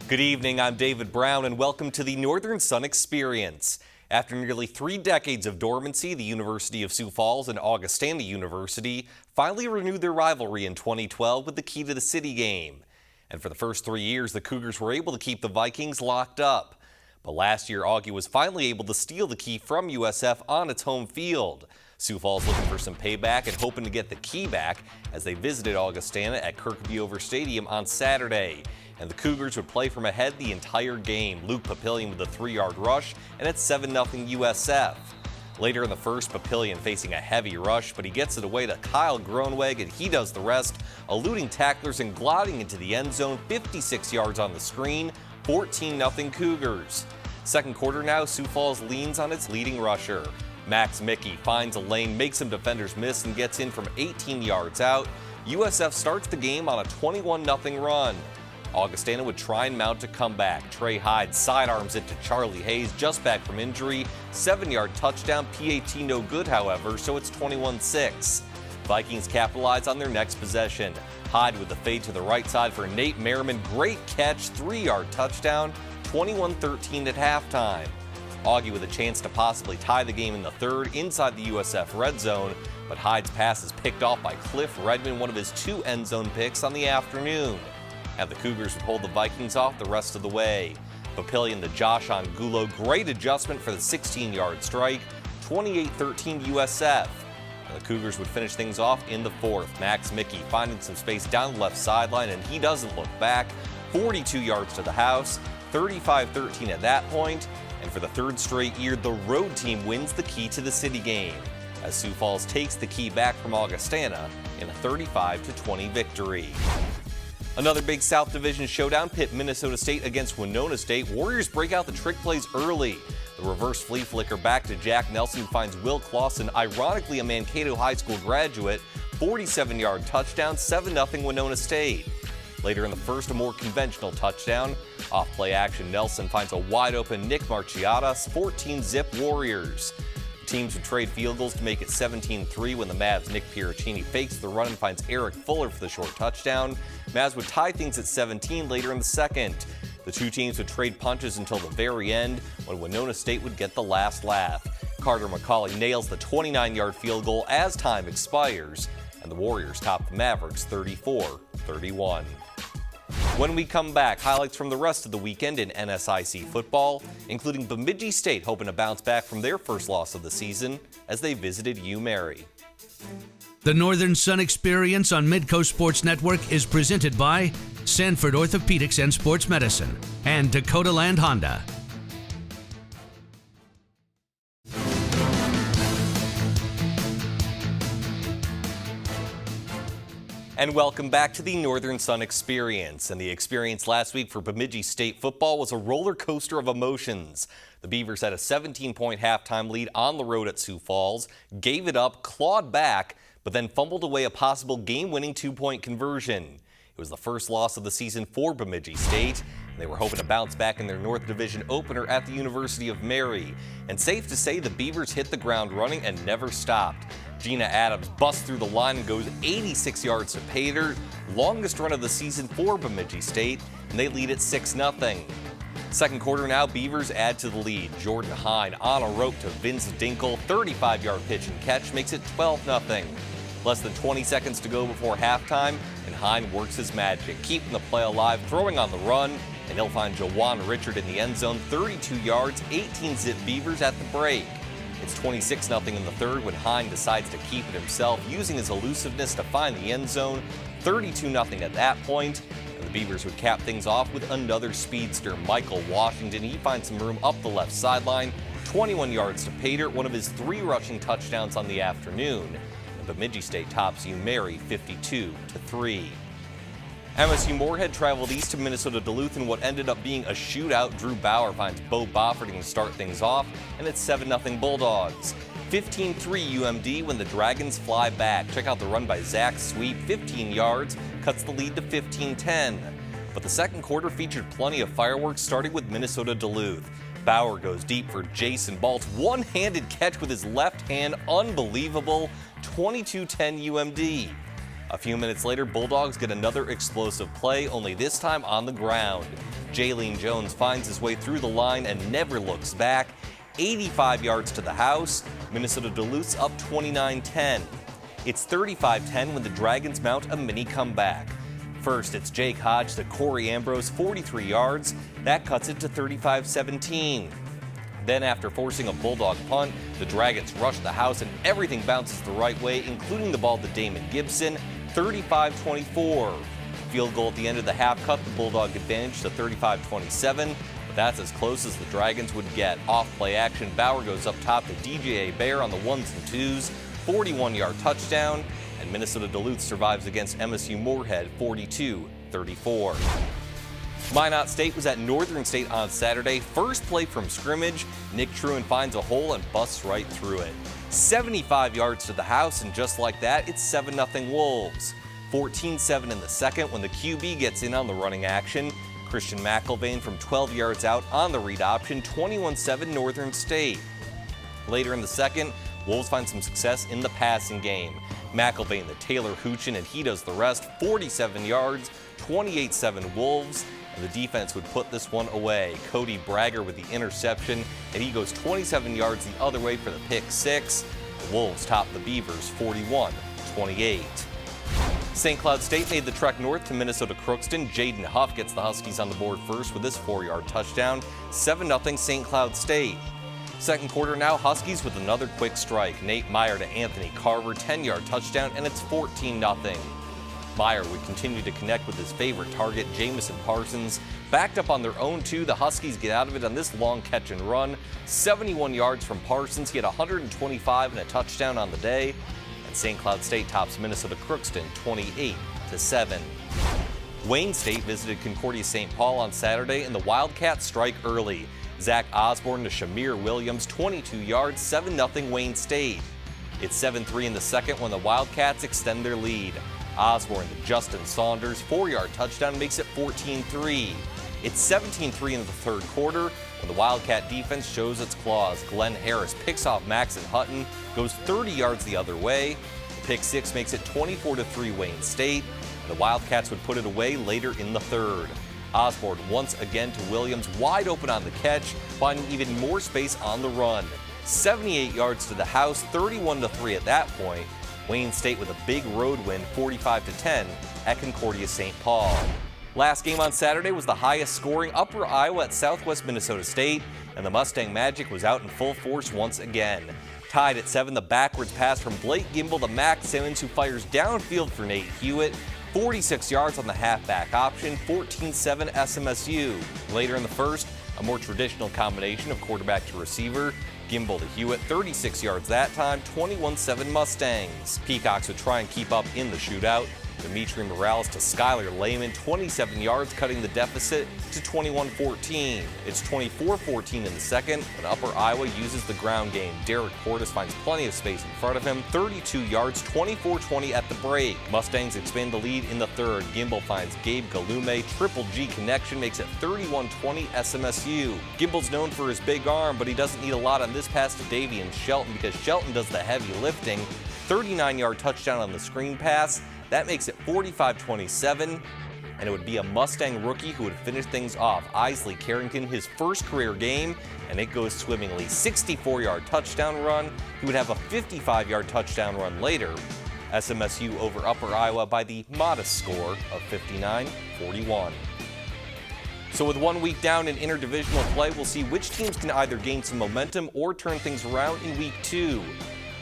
Good evening, I'm David Brown, and welcome to the Northern Sun Experience. After nearly 3 decades of dormancy, the University of Sioux Falls and Augustana University finally renewed their rivalry in 2012 with the Key to the City game. And for the first 3 years, the Cougars were able to keep the Vikings locked up. But last year, Augie was finally able to steal the Key from USF on its home field. Sioux Falls looking for some payback and hoping to get the Key back as they visited Augustana at Kirkby-Over Stadium on Saturday. And the Cougars would play from ahead the entire game. Luke Papillion with a 3-yard rush, and it's 7-0 USF. Later in the first, Papillion facing a heavy rush, but he gets it away to Kyle Groenweg, and he does the rest, eluding tacklers and gliding into the end zone, 56 yards on the screen, 14-0 Cougars. Second quarter now, Sioux Falls leans on its leading rusher. Max Mickey finds a lane, makes some defenders miss, and gets in from 18 yards out. USF starts the game on a 21-0 run. Augustana would try and mount a comeback. Trey Hyde sidearms it to Charlie Hayes, just back from injury. 7-yard touchdown, PAT no good, however, so it's 21-6. Vikings capitalize on their next possession. Hyde with the fade to the right side for Nate Merriman. Great catch, 3-yard touchdown, 21-13 at halftime. Augie with a chance to possibly tie the game in the third inside the USF red zone, but Hyde's pass is picked off by Cliff Redmond, one of his 2 end zone picks on the afternoon. And the Cougars would hold the Vikings off the rest of the way. Papillion to Josh Angulo, great adjustment for the 16-yard strike, 28-13 USF. And the Cougars would finish things off in the fourth. Max Mickey finding some space down the left sideline, and he doesn't look back. 42 yards to the house, 35-13 at that point. And for the third straight year, the road team wins the Key to the City game, as Sioux Falls takes the Key back from Augustana in a 35-20 victory. Another big South Division showdown, pit Minnesota State against Winona State. Warriors break out the trick plays early. The reverse flea flicker back to Jack Nelson finds Will Clausen, ironically a Mankato High School graduate. 47-yard touchdown, 7-0 Winona State. Later in the first, a more conventional touchdown. Off play action, Nelson finds a wide open Nick Marchiata, 14-zip Warriors. Teams would trade field goals to make it 17-3 when the Mavs' Nick Piericini fakes the run and finds Eric Fuller for the short touchdown. Mavs would tie things at 17 later in the second. The two teams would trade punches until the very end when Winona State would get the last laugh. Carter McCauley nails the 29-yard field goal as time expires, and the Warriors top the Mavericks 34-31. When we come back, highlights from the rest of the weekend in NSIC football, including Bemidji State hoping to bounce back from their first loss of the season as they visited U-Mary. The Northern Sun Experience on Midco Sports Network is presented by Sanford Orthopedics and Sports Medicine and Dakota Land Honda. And welcome back to the Northern Sun Experience. And the experience last week for Bemidji State football was a roller coaster of emotions. The Beavers had a 17-point halftime lead on the road at Sioux Falls, gave it up, clawed back, but then fumbled away a possible game-winning 2-point conversion. It was the first loss of the season for Bemidji State, and they were hoping to bounce back in their North Division opener at the University of Mary. And safe to say, the Beavers hit the ground running and never stopped. Gina Adams busts through the line and goes 86 yards to pay dirt, longest run of the season for Bemidji State, and they lead at 6-0. Second quarter now, Beavers add to the lead. Jordan Hine on a rope to Vince Dinkel, 35-yard pitch and catch makes it 12-0. Less than 20 seconds to go before halftime, and Hine works his magic, keeping the play alive, throwing on the run, and he'll find Jawan Richard in the end zone, 32 yards, 18-zip Beavers at the break. It's 26-0 in the third when Hine decides to keep it himself, using his elusiveness to find the end zone. 32-0 at that point, and the Beavers would cap things off with another speedster, Michael Washington. He finds some room up the left sideline, 21 yards to pay dirt, one of his 3 rushing touchdowns on the afternoon. And Bemidji State tops U-Mary 52-3. MSU Moorhead traveled east to Minnesota Duluth in what ended up being a shootout. Drew Bauer finds Bo Bofferting to start things off, and it's 7-0 Bulldogs. 15-3 UMD when the Dragons fly back. Check out the run by Zach Sweet, 15 yards, cuts the lead to 15-10. But the second quarter featured plenty of fireworks, starting with Minnesota Duluth. Bauer goes deep for Jason Balt's one-handed catch with his left hand, unbelievable, 22-10 UMD. A few minutes later, Bulldogs get another explosive play, only this time on the ground. Jaylene Jones finds his way through the line and never looks back. 85 yards to the house. Minnesota Duluth's up 29-10. It's 35-10 when the Dragons mount a mini comeback. First, it's Jake Hodge to Corey Ambrose, 43 yards. That cuts it to 35-17. Then, after forcing a Bulldog punt, the Dragons rush the house and everything bounces the right way, including the ball to Damon Gibson, 35-24. Field goal at the end of the half cut the Bulldog advantage to 35-27, but that's as close as the Dragons would get. Off play action, Bauer goes up top to DJ Bear on the ones and twos, 41-yard touchdown, and Minnesota Duluth survives against MSU Moorhead 42-34. Minot State was at Northern State on Saturday. First play from scrimmage, Nick Truan finds a hole and busts right through it. 75 yards to the house, and just like that, it's 7-0 Wolves. 14-7 in the second when the QB gets in on the running action. Christian McIlvain from 12 yards out on the read option, 21-7 Northern State. Later in the second, Wolves find some success in the passing game. McIlvain to Taylor Hoochin, and he does the rest, 47 yards, 28-7 Wolves. And the defense would put this one away. Cody Bragger with the interception, and he goes 27 yards the other way for the pick six. The Wolves top the Beavers 41-28. St. Cloud State made the trek north to Minnesota Crookston. Jaden Huff gets the Huskies on the board first with his 4-yard touchdown. 7-0 St. Cloud State. Second quarter now, Huskies with another quick strike. Nate Meyer to Anthony Carver, 10-yard touchdown, and it's 14-0. Meyer would continue to connect with his favorite target, Jamison Parsons. Backed up on their own two, the Huskies get out of it on this long catch and run. 71 yards from Parsons. He had 125 and a touchdown on the day. And St. Cloud State tops Minnesota Crookston 28-7. Wayne State visited Concordia St. Paul on Saturday, and the Wildcats strike early. Zach Osborne to Shamir Williams, 22 yards, 7-0 Wayne State. It's 7-3 in the second when the Wildcats extend their lead. Osborne to Justin Saunders, 4-yard touchdown, makes it 14-3. It's 17-3 in the third quarter when the Wildcat defense shows its claws. Glenn Harris picks off Maxon Hutton, goes 30 yards the other way. The pick six makes it 24-3 Wayne State, and the Wildcats would put it away later in the third. Osborne once again to Williams, wide open on the catch, finding even more space on the run. 78 yards to the house, 31-3 at that point. Wayne State with a big road win, 45-10 at Concordia St. Paul. Last game on Saturday was the highest scoring, Upper Iowa at Southwest Minnesota State, and the Mustang Magic was out in full force once again. Tied at 7, the backwards pass from Blake Gimble to Max Simmons, who fires downfield for Nate Hewitt. 46 yards on the halfback option, 14-7 SMSU. Later in the first, a more traditional combination of quarterback to receiver. Gimble to Hewitt, 36 yards that time, 21-7 Mustangs. Peacocks would try and keep up in the shootout. Dimitri Morales to Skylar Lehman, 27 yards, cutting the deficit to 21-14. It's 24-14 in the second when Upper Iowa uses the ground game. Derek Portis finds plenty of space in front of him, 32 yards, 24-20 at the break. Mustangs expand the lead in the third. Gimble finds Gabe Galume, triple G connection, makes it 31-20 SMSU. Gimble's known for his big arm, but he doesn't need a lot on this pass to Davian Shelton because Shelton does the heavy lifting. 39-yard touchdown on the screen pass. That makes it 45-27, and it would be a Mustang rookie who would finish things off. Isley Carrington, his first career game, and it goes swimmingly. 64-yard touchdown run. He would have a 55-yard touchdown run later. SMSU over Upper Iowa by the modest score of 59-41. So with 1 week down in interdivisional play, we'll see which teams can either gain some momentum or turn things around in week 2.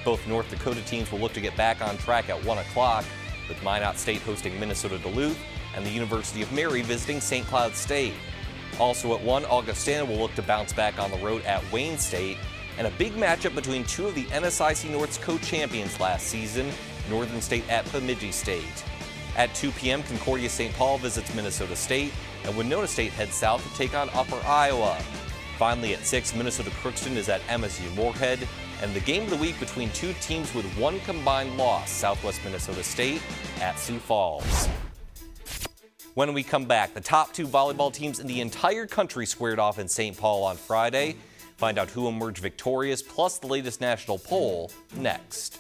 Both North Dakota teams will look to get back on track at 1 o'clock. With Minot State hosting Minnesota Duluth and the University of Mary visiting St. Cloud State. Also at 1, Augustana will look to bounce back on the road at Wayne State, and a big matchup between two of the NSIC North's co-champions last season, Northern State at Bemidji State. At 2 p.m., Concordia St. Paul visits Minnesota State, and Winona State heads south to take on Upper Iowa. Finally at 6, Minnesota Crookston is at MSU Moorhead, and the game of the week between two teams with one combined loss, Southwest Minnesota State at Sioux Falls. When we come back, the top 2 volleyball teams in the entire country squared off in St. Paul on Friday. Find out who emerged victorious, plus the latest national poll, next.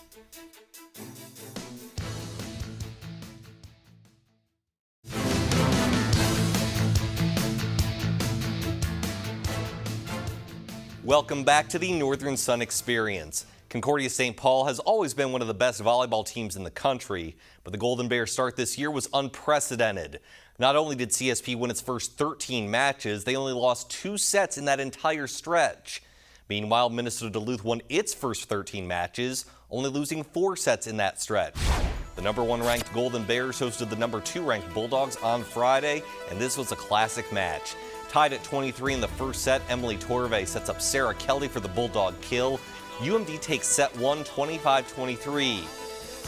Welcome back to the Northern Sun Experience. Concordia St. Paul has always been one of the best volleyball teams in the country, but the Golden Bears' start this year was unprecedented. Not only did CSP win its first 13 matches, they only lost 2 sets in that entire stretch. Meanwhile, Minnesota Duluth won its first 13 matches, only losing 4 sets in that stretch. The number 1 ranked Golden Bears hosted the number 2 ranked Bulldogs on Friday, and this was a classic match. Tied at 23 in the first set, Emily Torve sets up Sarah Kelly for the Bulldog kill. UMD takes set 1, 25-23.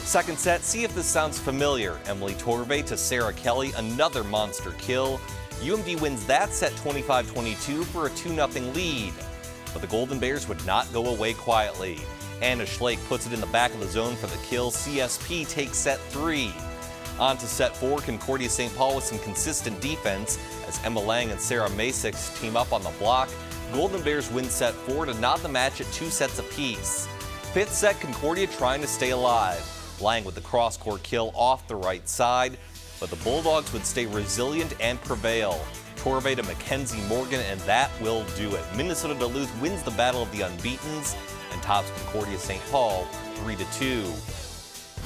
Second set, see if this sounds familiar. Emily Torve to Sarah Kelly, another monster kill. UMD wins that set 25-22 for a 2-0 lead. But the Golden Bears would not go away quietly. Anna Schlake puts it in the back of the zone for the kill. CSP takes set 3. On to set 4, Concordia St. Paul with some consistent defense as Emma Lang and Sarah Masix team up on the block. Golden Bears win set 4 to knot the match at 2 sets apiece. Fifth set, Concordia trying to stay alive. Lang with the cross-court kill off the right side, but the Bulldogs would stay resilient and prevail. Torve to Mackenzie Morgan, and that will do it. Minnesota Duluth wins the battle of the unbeatens and tops Concordia St. Paul 3-2.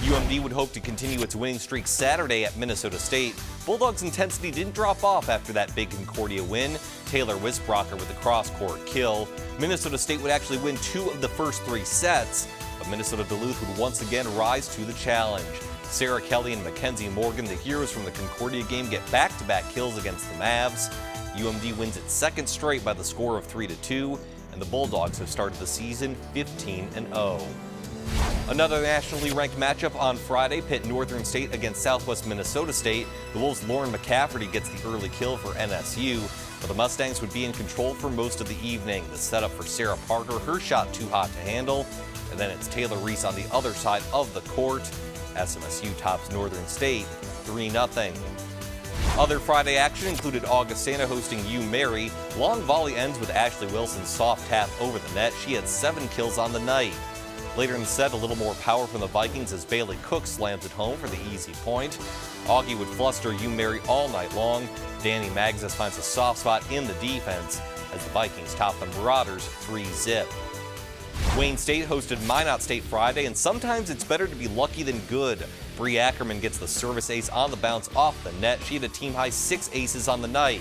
UMD would hope to continue its winning streak Saturday at Minnesota State. Bulldogs' intensity didn't drop off after that big Concordia win. Taylor Wisbrocker with the cross-court kill. Minnesota State would actually win 2 of the first 3 sets, but Minnesota Duluth would once again rise to the challenge. Sarah Kelly and Mackenzie Morgan, the heroes from the Concordia game, get back-to-back kills against the Mavs. UMD wins its second straight by the score of 3-2, and the Bulldogs have started the season 15-0. Another nationally ranked matchup on Friday, pit Northern State against Southwest Minnesota State. The Wolves' Lauren McCafferty gets the early kill for NSU, but the Mustangs would be in control for most of the evening. The setup for Sarah Parker, her shot too hot to handle, and then it's Taylor Reese on the other side of the court. SMSU tops Northern State 3-0. Other Friday action included Augustana hosting UMary. Long volley ends with Ashley Wilson's soft tap over the net. She had 7 kills on the night. Later in the set, a little more power from the Vikings as Bailey Cook slams it home for the easy point. Augie would fluster UMary all night long. Danny Magzis finds a soft spot in the defense as the Vikings top the Marauders 3-0. Wayne State hosted Minot State Friday, and sometimes it's better to be lucky than good. Bree Ackerman gets the service ace on the bounce off the net. She had a team-high 6 aces on the night.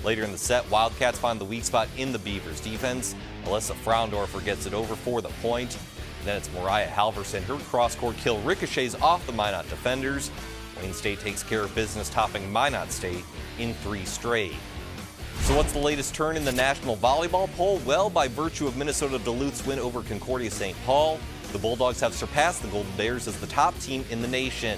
Later in the set, Wildcats find the weak spot in the Beavers' defense. Alyssa Fraundorfer gets it over for the point. Then it's Mariah Halverson. Her cross-court kill ricochets off the Minot defenders. Wayne State takes care of business, topping Minot State in 3 straight. So what's the latest turn in the National Volleyball Poll? Well, by virtue of Minnesota Duluth's win over Concordia St. Paul, the Bulldogs have surpassed the Golden Bears as the top team in the nation.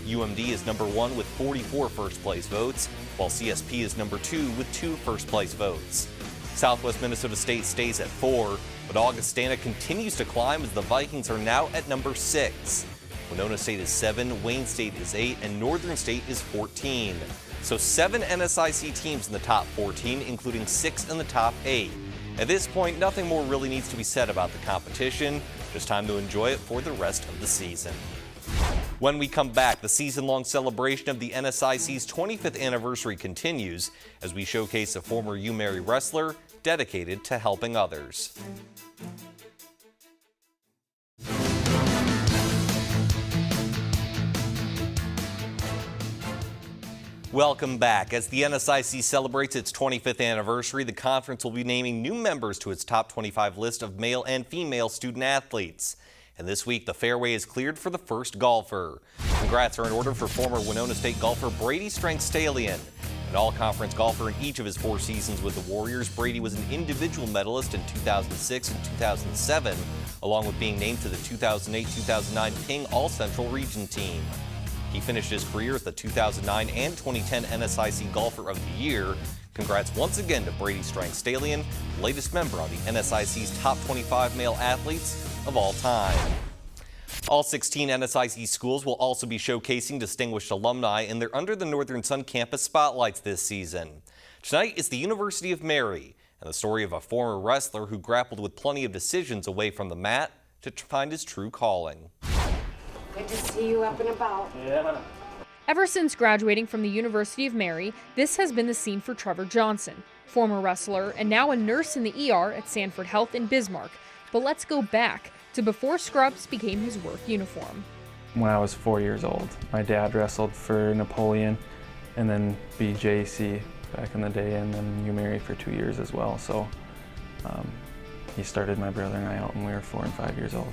UMD is number 1 with 44 first-place votes, while CSP is number 2 with 2 first-place votes. Southwest Minnesota State stays at 4, but Augustana continues to climb as the Vikings are now at number 6. Winona State is 7, Wayne State is 8, and Northern State is 14. So 7 NSIC teams in the top 14, including 6 in the top 8. At this point, nothing more really needs to be said about the competition. Just time to enjoy it for the rest of the season. When we come back, the season-long celebration of the NSIC's 25th anniversary continues as we showcase a former UMary wrestler dedicated to helping others. Welcome back. As the NSIC celebrates its 25th anniversary, the conference will be naming new members to its top 25 list of male and female student athletes. And this week, the fairway is cleared for the first golfer. Congrats are in order for former Winona State golfer Brady Strength-Stalion. An all-conference golfer in each of his 4 seasons with the Warriors, Brady was an individual medalist in 2006 and 2007, along with being named to the 2008-2009 Ping All-Central Region team. He finished his career as the 2009 and 2010 NSIC Golfer of the Year. Congrats once again to Brady Strength-Stalion, latest member on the NSIC's top 25 male athletes of all time. All 16 NSIC schools will also be showcasing distinguished alumni in their Under the Northern Sun campus spotlights this season. Tonight is the University of Mary and the story of a former wrestler who grappled with plenty of decisions away from the mat to find his true calling. Good to see you up and about. Ever since graduating from the University of Mary, this has been the scene for Trevor Johnson. former wrestler, and now a nurse in the ER at Sanford Health in Bismarck. But let's go back to before scrubs became his work uniform. When I was 4 years old, my dad wrestled for Napoleon and then BJC back in the day, and then UMary for 2 years as well. So he started my brother and I out when we were 4 and 5 years old.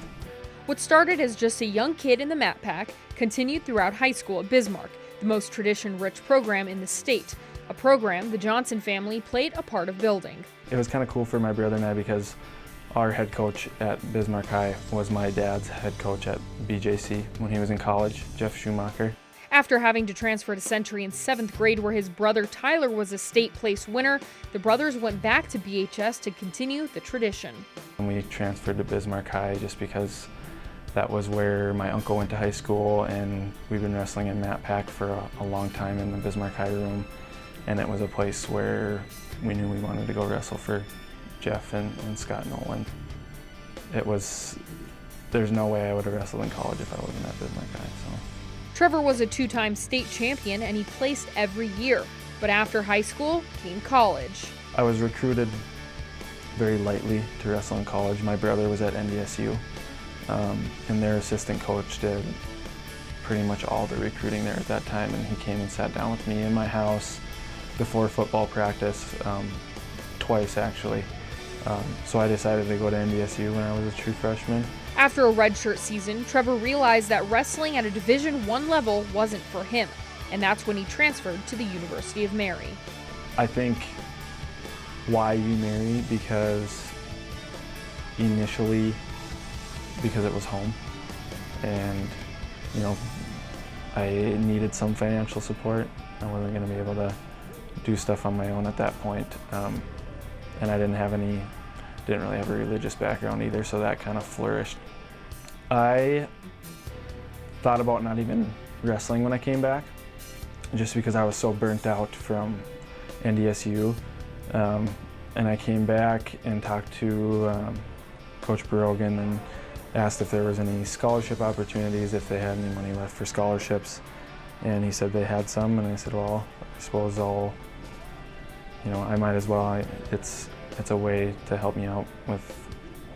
What started as just a young kid in the mat pack continued throughout high school at Bismarck, the most tradition-rich program in the state, a program the Johnson family played a part of building. It was kind of cool for my brother and I because our head coach at Bismarck High was my dad's head coach at BJC when he was in college, Jeff Schumacher. After having to transfer to Century in 7th grade where his brother Tyler was a state place winner, the brothers went back to BHS to continue the tradition. And we transferred to Bismarck High just because that was where my uncle went to high school, and we've been wrestling in Mat Pack for a long time in the Bismarck High room. And it was a place where we knew we wanted to go wrestle for Jeff and Scott Nolan. There's no way I would have wrestled in college if I wasn't at Bismarck High. So. Trevor was a 2-time state champion and he placed every year. But after high school came college. I was recruited very lightly to wrestle in college. My brother was at NDSU, and their assistant coach did pretty much all the recruiting there at that time, and he came and sat down with me in my house before football practice, twice actually. So I decided to go to NDSU when I was a true freshman. After a redshirt season, Trevor realized that wrestling at a Division I level wasn't for him, and that's when he transferred to the University of Mary. I think why UMary, because initially, because it was home, and I needed some financial support. I wasn't going to be able to do stuff on my own at that point, and I didn't really have a religious background either, so that kind of flourished. I thought about not even wrestling when I came back, just because I was so burnt out from NDSU. And I came back and talked to Coach Brogan and asked if there was any scholarship opportunities, if they had any money left for scholarships. And he said they had some, and I said, well, I suppose I might as well. It's a way to help me out with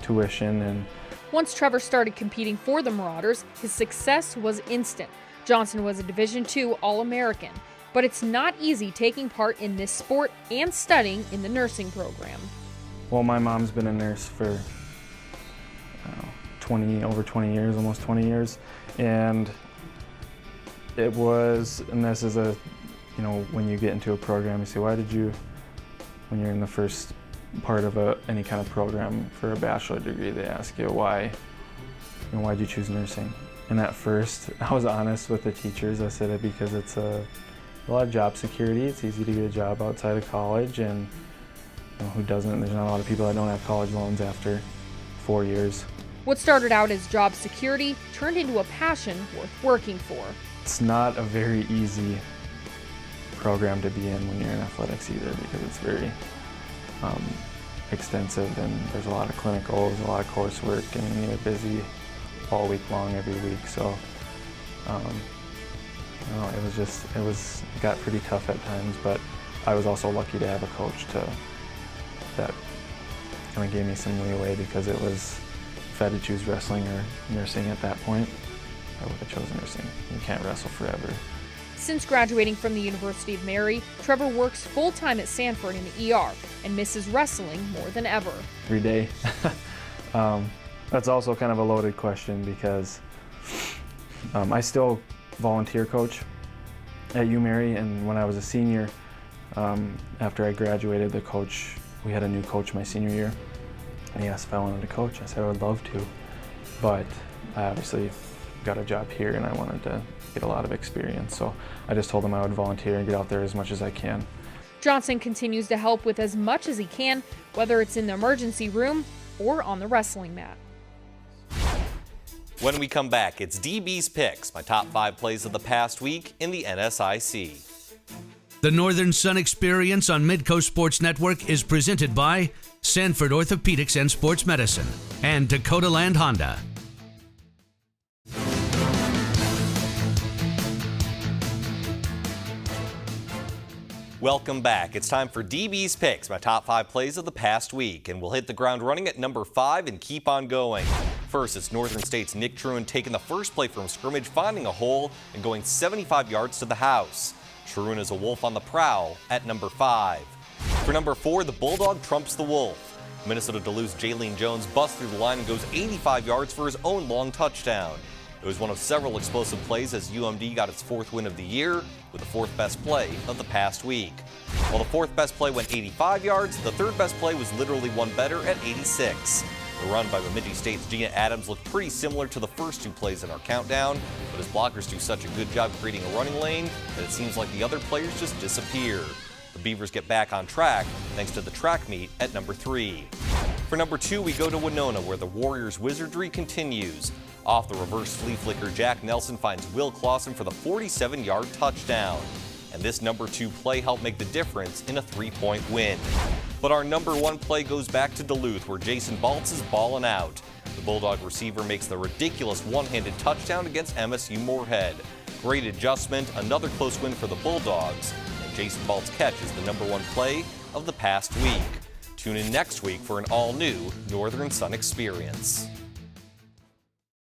tuition. And once Trevor started competing for the Marauders, his success was instant. Johnson was a Division II All-American, but it's not easy taking part in this sport and studying in the nursing program. Well, my mom's been a nurse for over 20 years, almost 20 years, and this is when you get into a program, you say, when you're in the first part of any kind of program for a bachelor degree, they ask you why'd you choose nursing? And at first, I was honest with the teachers. I said it because it's a lot of job security. It's easy to get a job outside of college, and who doesn't? There's not a lot of people that don't have college loans after 4 years. What started out as job security turned into a passion worth working for. It's not a very easy program to be in when you're in athletics either, because it's very extensive, and there's a lot of clinicals, a lot of coursework, and you're busy all week long every week. So it got pretty tough at times, but I was also lucky to have a coach that kind of gave me some leeway, because if I had to choose wrestling or nursing at that point, I would have chosen nursing. You can't wrestle forever. Since graduating from the University of Mary, Trevor works full-time at Sanford in the ER and misses wrestling more than ever. Every day. That's also kind of a loaded question, because I still volunteer coach at UMary, and when I was a senior, after I graduated, we had a new coach my senior year, and he asked if I wanted to coach. I said I would love to, but I obviously got a job here and I wanted to get a lot of experience, so I just told him I would volunteer and get out there as much as I can. Johnson continues to help with as much as he can, whether it's in the emergency room or on the wrestling mat. When we come back, it's DB's Picks, my top 5 plays of the past week in the NSIC. The Northern Sun Experience on Midco Sports Network is presented by Sanford Orthopedics and Sports Medicine and Dakota Land Honda. Welcome back. It's time for DB's Picks, my top 5 plays of the past week, and we'll hit the ground running at number 5 and keep on going. First, it's Northern State's Nick Truin taking the first play from scrimmage, finding a hole, and going 75 yards to the house. Truin is a wolf on the prowl at number 5. For number 4, the Bulldog trumps the Wolf. Minnesota Duluth's Jaylene Jones busts through the line and goes 85 yards for his own long touchdown. It was one of several explosive plays as UMD got its 4th win of the year with the 4th best play of the past week. While the 4th best play went 85 yards, the 3rd best play was literally one better at 86. The run by Bemidji State's Gina Adams looked pretty similar to the first 2 plays in our countdown, but his blockers do such a good job creating a running lane that it seems like the other players just disappear. The Beavers get back on track thanks to the track meet at number 3. For number 2, we go to Winona, where the Warriors' wizardry continues. Off the reverse flea flicker, Jack Nelson finds Will Clausen for the 47-yard touchdown. And this number 2 play helped make the difference in a 3-point win. But our number 1 play goes back to Duluth, where Jason Baltz is balling out. The Bulldog receiver makes the ridiculous one-handed touchdown against MSU Moorhead. Great adjustment, another close win for the Bulldogs. And Jason Balt's catch is the number 1 play of the past week. Tune in next week for an all-new Northern Sun experience.